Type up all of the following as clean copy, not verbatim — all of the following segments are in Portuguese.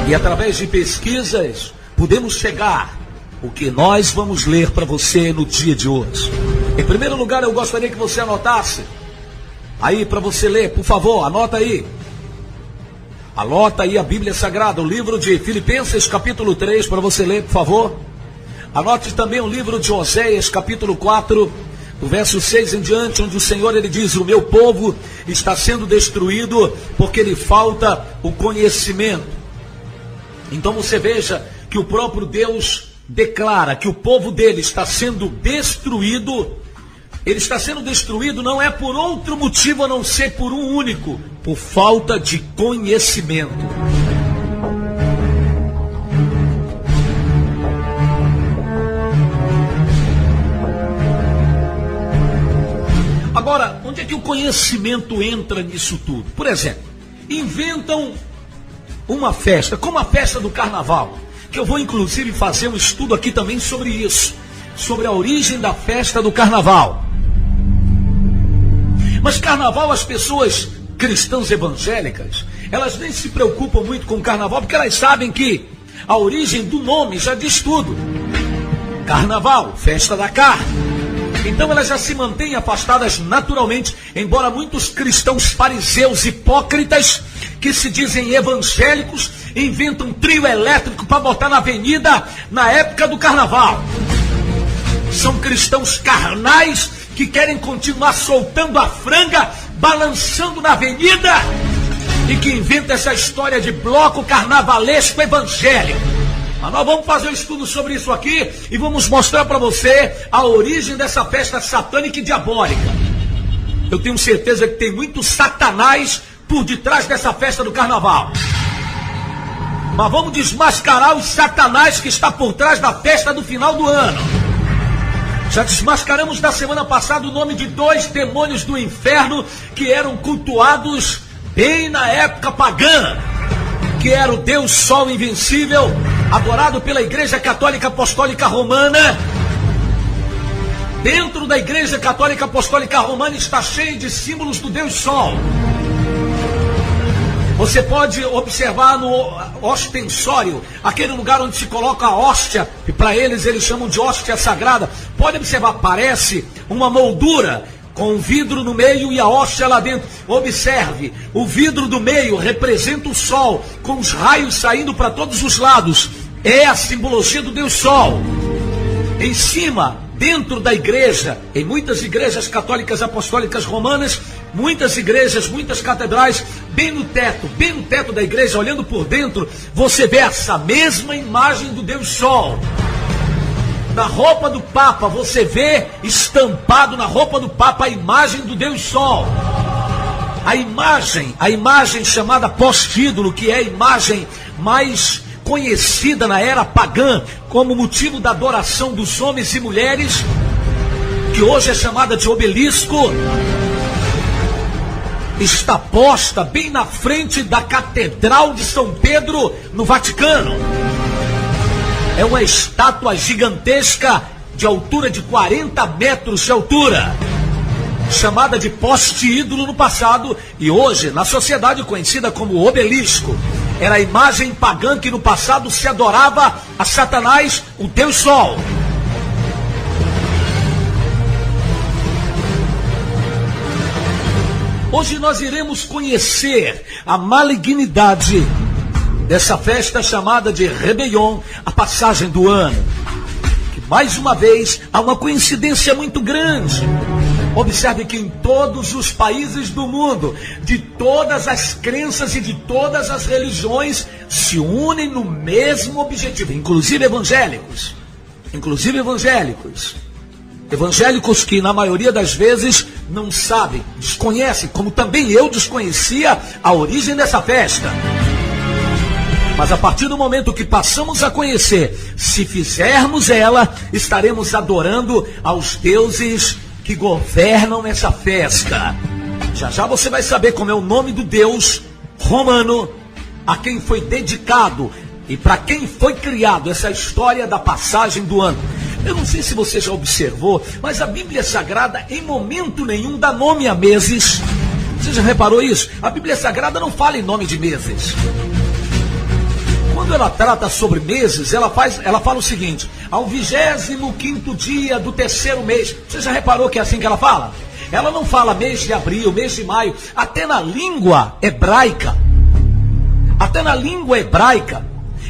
E através de pesquisas, podemos chegar o que nós vamos ler para você no dia de hoje. Em primeiro lugar, eu gostaria que você anotasse aí para você ler, por favor, anota aí. Anota aí a Bíblia Sagrada, o livro de Filipenses capítulo 3, para você ler, por favor. Anote também o livro de Oséias capítulo 4, do verso 6 em diante, onde o Senhor ele diz: o meu povo está sendo destruído porque lhe falta o conhecimento. Então você veja que o próprio Deus declara que o povo dele está sendo destruído. Ele está sendo destruído não é por outro motivo a não ser por um único: por falta de conhecimento. Agora, onde é que o conhecimento entra nisso tudo? Por exemplo, inventam uma festa, como a festa do carnaval, que eu vou inclusive fazer um estudo aqui também sobre isso, sobre a origem da festa do carnaval. Mas carnaval, as pessoas cristãs evangélicas, elas nem se preocupam muito com o carnaval, porque elas sabem que a origem do nome já diz tudo. Carnaval, festa da carne. Então elas já se mantêm afastadas naturalmente, embora muitos cristãos fariseus hipócritas, que se dizem evangélicos, inventam trio elétrico para botar na avenida na época do carnaval. São cristãos carnais que querem continuar soltando a franga, balançando na avenida, e que inventam essa história de bloco carnavalesco evangélico. Mas nós vamos fazer um estudo sobre isso aqui e vamos mostrar para você a origem dessa festa satânica e diabólica. Eu tenho certeza que tem muito satanás por detrás dessa festa do carnaval. Mas vamos desmascarar os satanás que está por trás da festa do final do ano. Já desmascaramos na semana passada o nome de 2 demônios do inferno que eram cultuados bem na época pagã, que era o Deus Sol invencível, adorado pela Igreja Católica Apostólica Romana. Dentro da Igreja Católica Apostólica Romana está cheio de símbolos do Deus Sol. Você pode observar no ostensório, aquele lugar onde se coloca a hóstia, e para eles chamam de hóstia sagrada. Pode observar, parece uma moldura com um vidro no meio e a hóstia lá dentro. Observe, o vidro do meio representa o sol, com os raios saindo para todos os lados. É a simbologia do Deus Sol. Em cima, dentro da igreja, em muitas igrejas católicas apostólicas romanas, muitas igrejas, muitas catedrais, bem no teto da igreja, olhando por dentro, você vê essa mesma imagem do Deus Sol. Na roupa do Papa, você vê estampado na roupa do Papa a imagem do Deus Sol. A imagem chamada postídolo, que é a imagem mais conhecida na era pagã como motivo da adoração dos homens e mulheres, que hoje é chamada de obelisco, está posta bem na frente da Catedral de São Pedro, no Vaticano. É uma estátua gigantesca de altura de 40 metros de altura, chamada de poste ídolo no passado e hoje na sociedade conhecida como obelisco. Era a imagem pagã que no passado se adorava a Satanás, o Deus Sol. Hoje nós iremos conhecer a malignidade dessa festa chamada de Réveillon, a passagem do ano. Que mais uma vez há uma coincidência muito grande. Observe que em todos os países do mundo, de todas as crenças e de todas as religiões, se unem no mesmo objetivo, inclusive evangélicos. Evangélicos que na maioria das vezes não sabem, desconhecem, como também eu desconhecia a origem dessa festa. Mas a partir do momento que passamos a conhecer, se fizermos ela, estaremos adorando aos deuses que governam essa festa. Já já você vai saber como é o nome do Deus romano a quem foi dedicado e para quem foi criado essa história da passagem do ano. Eu não sei se você já observou, mas a Bíblia Sagrada em momento nenhum dá nome a meses. Você já reparou isso? A Bíblia Sagrada não fala em nome de meses. quando ela trata sobre meses, ela fala o seguinte: ao 25º dia do terceiro mês. Você já reparou que é assim que ela fala? Ela não fala mês de abril, mês de maio. Até na língua hebraica.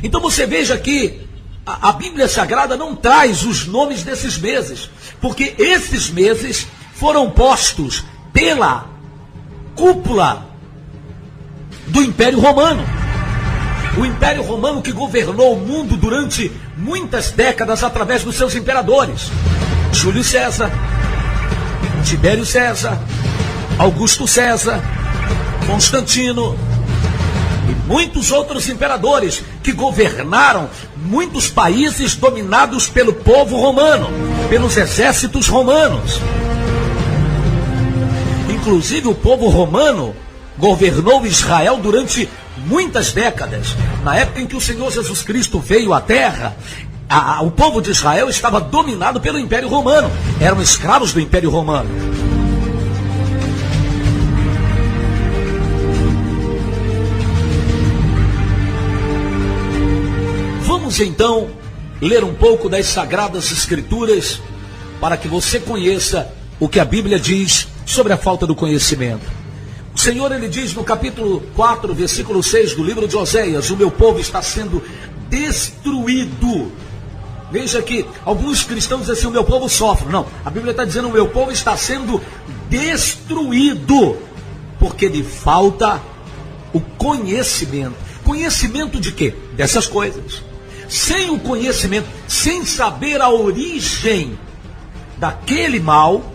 Então você veja que a Bíblia Sagrada não traz os nomes desses meses, porque esses meses foram postos pela cúpula do Império Romano. O Império Romano que governou o mundo durante muitas décadas através dos seus imperadores. Júlio César, Tibério César, Augusto César, Constantino e muitos outros imperadores que governaram muitos países dominados pelo povo romano, pelos exércitos romanos. Inclusive o povo romano governou Israel durante muitas décadas. Na época em que o Senhor Jesus Cristo veio à terra, o povo de Israel estava dominado pelo Império Romano. Eram escravos do Império Romano. Vamos então ler um pouco das Sagradas Escrituras para que você conheça o que a Bíblia diz sobre a falta do conhecimento. O Senhor, ele diz no capítulo 4, versículo 6 do livro de Oséias: o meu povo está sendo destruído. Veja que alguns cristãos dizem assim: o meu povo sofre. Não, a Bíblia está dizendo: o meu povo está sendo destruído, porque lhe falta o conhecimento. Conhecimento de quê? Dessas coisas. Sem o conhecimento, sem saber a origem daquele mal,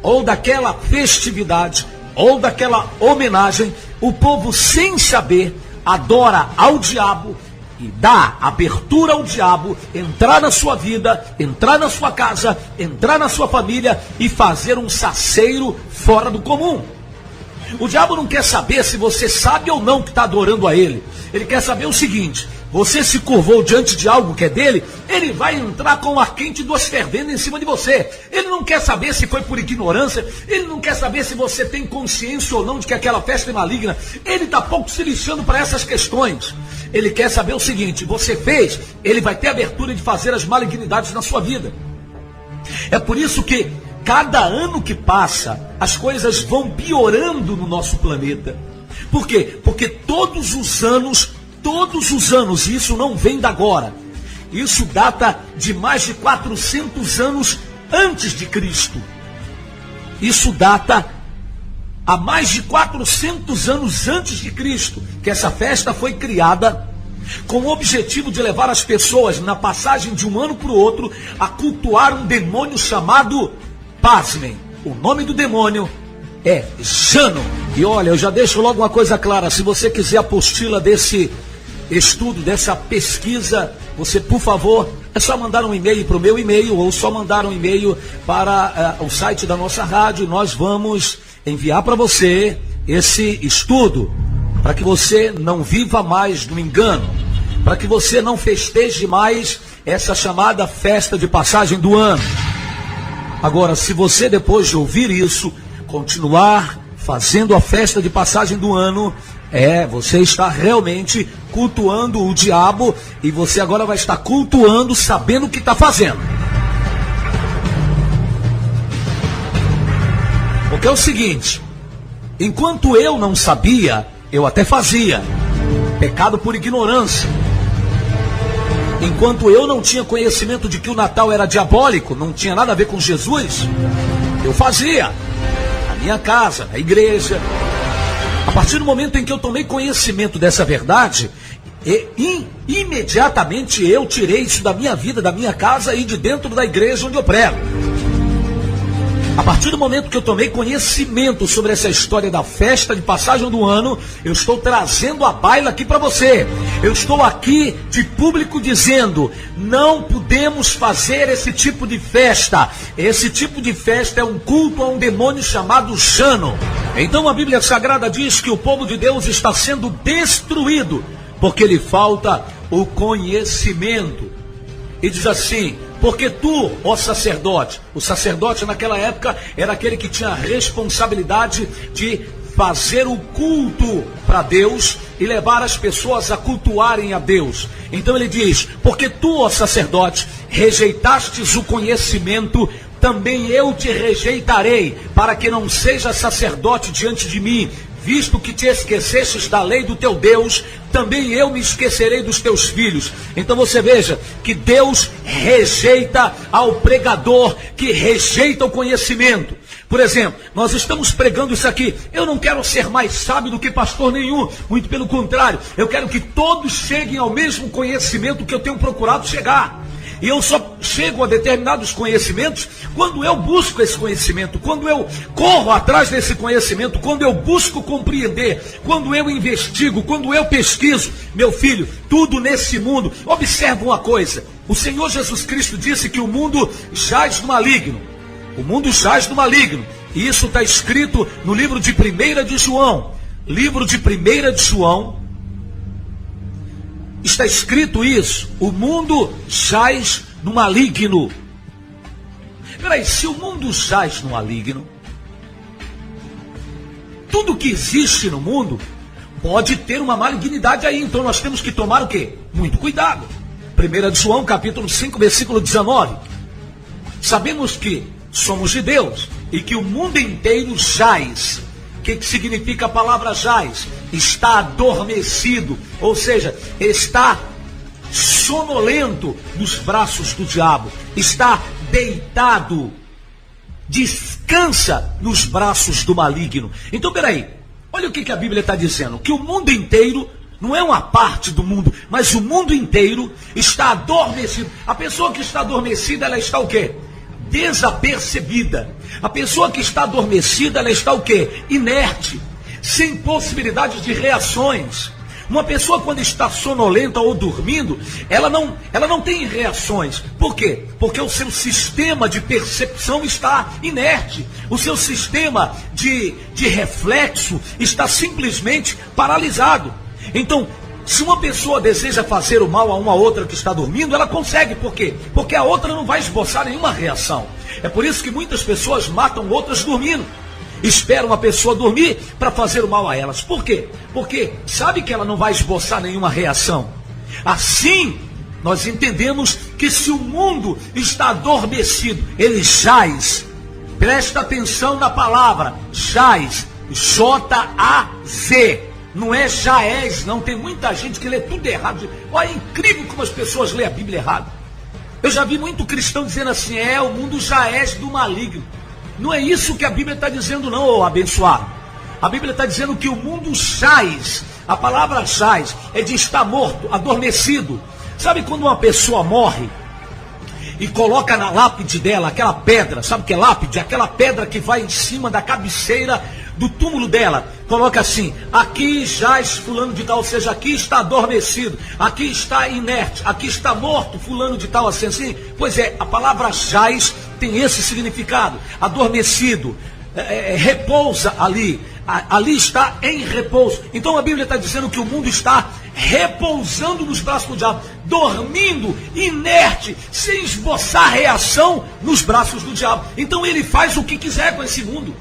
ou daquela festividade, ou daquela homenagem, o povo, sem saber, adora ao diabo e dá abertura ao diabo entrar na sua vida, entrar na sua casa, entrar na sua família e fazer um saceiro fora do comum. O diabo não quer saber se você sabe ou não que está adorando a ele. Ele quer saber o seguinte: você se curvou diante de algo que é dele, ele vai entrar com ar quente e duas fervendo em cima de você. Ele não quer saber se foi por ignorância, ele não quer saber se você tem consciência ou não de que aquela festa é maligna. Ele está pouco se lixando para essas questões. Ele quer saber o seguinte: você fez, ele vai ter abertura de fazer as malignidades na sua vida. É por isso que cada ano que passa, as coisas vão piorando no nosso planeta. Por quê? Porque todos os anos, e isso não vem de agora, isso data de mais de 400 anos antes de Cristo. Isso data há mais de 400 anos antes de Cristo, que essa festa foi criada com o objetivo de levar as pessoas, na passagem de um ano para o outro, a cultuar um demônio chamado, pasmem, o nome do demônio é Jano. E olha, eu já deixo logo uma coisa clara: se você quiser a apostila desse estudo, dessa pesquisa, você, por favor, é só mandar um e-mail para o meu e-mail, ou só mandar um e-mail para o site da nossa rádio. Nós vamos enviar para você esse estudo, para que você não viva mais no engano, para que você não festeje mais essa chamada festa de passagem do ano. Agora, se você, depois de ouvir isso, continuar fazendo a festa de passagem do ano, você está realmente cultuando o diabo, e você agora vai estar cultuando sabendo o que está fazendo. Porque é o seguinte: enquanto eu não sabia, eu até fazia. Pecado por ignorância. Enquanto eu não tinha conhecimento de que o Natal era diabólico, não tinha nada a ver com Jesus, eu fazia. Na minha casa, na igreja. A partir do momento em que eu tomei conhecimento dessa verdade, imediatamente eu tirei isso da minha vida, da minha casa e de dentro da igreja onde eu prego. A partir do momento que eu tomei conhecimento sobre essa história da festa de passagem do ano, eu estou trazendo a baila aqui para você. Eu estou aqui de público dizendo: não podemos fazer esse tipo de festa. Esse tipo de festa é um culto a um demônio chamado Jano. Então a Bíblia Sagrada diz que o povo de Deus está sendo destruído porque lhe falta o conhecimento. E diz assim: porque tu, ó sacerdote, o sacerdote naquela época era aquele que tinha a responsabilidade de fazer o culto para Deus e levar as pessoas a cultuarem a Deus. Então ele diz: porque tu, ó sacerdote, rejeitastes o conhecimento, também eu te rejeitarei, para que não sejas sacerdote diante de mim. Visto que te esquecestes da lei do teu Deus, também eu me esquecerei dos teus filhos. Então você veja que Deus rejeita ao pregador que rejeita o conhecimento. Por exemplo, nós estamos pregando isso aqui. Eu não quero ser mais sábio do que pastor nenhum, muito pelo contrário. Eu quero que todos cheguem ao mesmo conhecimento que eu tenho procurado chegar. E eu só chego a determinados conhecimentos quando eu busco esse conhecimento, quando eu corro atrás desse conhecimento, quando eu busco compreender, quando eu investigo, quando eu pesquiso. Meu filho, tudo nesse mundo, observa uma coisa: o Senhor Jesus Cristo disse que o mundo jaz no maligno. O mundo jaz no maligno. E isso está escrito no livro de 1 de João. Livro de 1 de João. Está escrito isso: o mundo jaz no maligno. Peraí, se o mundo jaz no maligno, tudo que existe no mundo pode ter uma malignidade aí. Então nós temos que tomar o quê? Muito cuidado. 1 de João, capítulo 5, versículo 19. Sabemos que somos de Deus e que o mundo inteiro jaz. O que significa a palavra jaz? Está adormecido, ou seja, está sonolento nos braços do diabo, está deitado, descansa nos braços do maligno. Então, peraí, olha o que a Bíblia está dizendo: que o mundo inteiro, não é uma parte do mundo, mas o mundo inteiro está adormecido. A pessoa que está adormecida, ela está o quê? Desapercebida. A pessoa que está adormecida, ela está o quê? Inerte, sem possibilidade de reações. Uma pessoa, quando está sonolenta ou dormindo, ela não tem reações. Por quê? Porque o seu sistema de percepção está inerte. O seu sistema de reflexo está simplesmente paralisado. Então, se uma pessoa deseja fazer o mal a uma outra que está dormindo, ela consegue. Por quê? Porque a outra não vai esboçar nenhuma reação. É por isso que muitas pessoas matam outras dormindo. Esperam a pessoa dormir para fazer o mal a elas. Por quê? Porque sabe que ela não vai esboçar nenhuma reação. Assim, nós entendemos que se o mundo está adormecido, ele jaz. Presta atenção na palavra, jaz. J-A-Z. Não é Jaez, não. Tem muita gente que lê tudo errado. Olha, é incrível como as pessoas lêem a Bíblia errado. Eu já vi muito cristão dizendo assim: o mundo Jaez do maligno. Não é isso que a Bíblia está dizendo, não, ô abençoado. A Bíblia está dizendo que o mundo jaz. A palavra jaz é de estar morto, adormecido. Sabe quando uma pessoa morre e coloca na lápide dela aquela pedra? Sabe o que é lápide? Aquela pedra que vai em cima da cabeceira do túmulo dela. Coloca assim: aqui jaz fulano de tal, ou seja, aqui está adormecido, aqui está inerte, aqui está morto fulano de tal, assim. Pois é, a palavra jaz tem esse significado: adormecido, repousa ali, ali está em repouso. Então a Bíblia está dizendo que o mundo está repousando nos braços do diabo, dormindo, inerte, sem esboçar reação nos braços do diabo. Então ele faz o que quiser com esse mundo.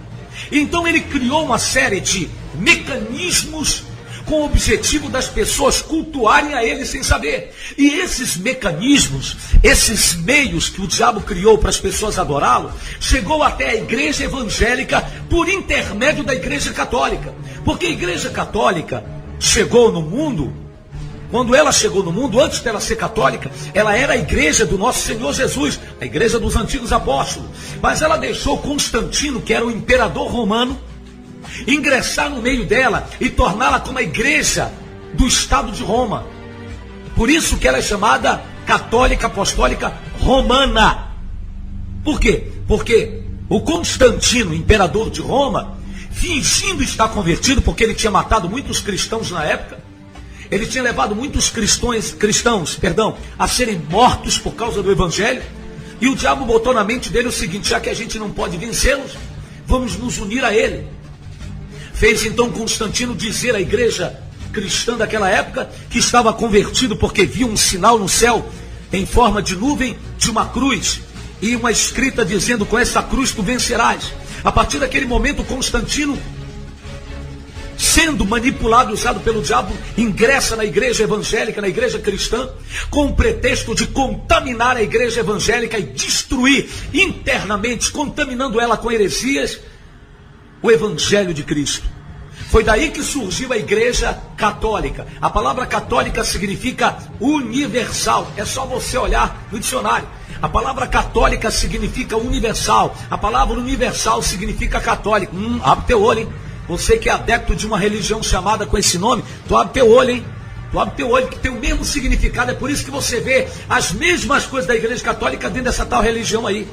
Então ele criou uma série de mecanismos com o objetivo das pessoas cultuarem a ele sem saber. E esses mecanismos, esses meios que o diabo criou para as pessoas adorá-lo, chegou até a igreja evangélica por intermédio da igreja católica. Porque a igreja católica chegou no mundo, quando ela chegou no mundo, antes dela ser católica, ela era a igreja do nosso Senhor Jesus, a igreja dos antigos apóstolos. Mas ela deixou Constantino, que era o imperador romano, ingressar no meio dela e torná-la como a igreja do Estado de Roma. Por isso que ela é chamada católica apostólica romana. Por quê? Porque o Constantino, imperador de Roma, fingindo estar convertido, porque ele tinha matado muitos cristãos na época, ele tinha levado muitos cristãos, a serem mortos por causa do evangelho. E o diabo botou na mente dele o seguinte: já que a gente não pode vencê-los, vamos nos unir a ele. Fez então Constantino dizer à igreja cristã daquela época que estava convertido porque viu um sinal no céu em forma de nuvem, de uma cruz, e uma escrita dizendo: com essa cruz tu vencerás. A partir daquele momento, Constantino sendo manipulado e usado pelo diabo, ingressa na igreja evangélica, na igreja cristã, com o pretexto de contaminar a igreja evangélica e destruir internamente, contaminando ela com heresias, o evangelho de Cristo. Foi daí que surgiu a igreja católica. A palavra católica significa universal. É só você olhar no dicionário. A palavra católica significa universal. A palavra universal significa católico. Abre teu olho, hein? Você que é adepto de uma religião chamada com esse nome, tu abre teu olho, hein? Tu abre teu olho, que tem o mesmo significado. É por isso que você vê as mesmas coisas da igreja católica dentro dessa tal religião aí.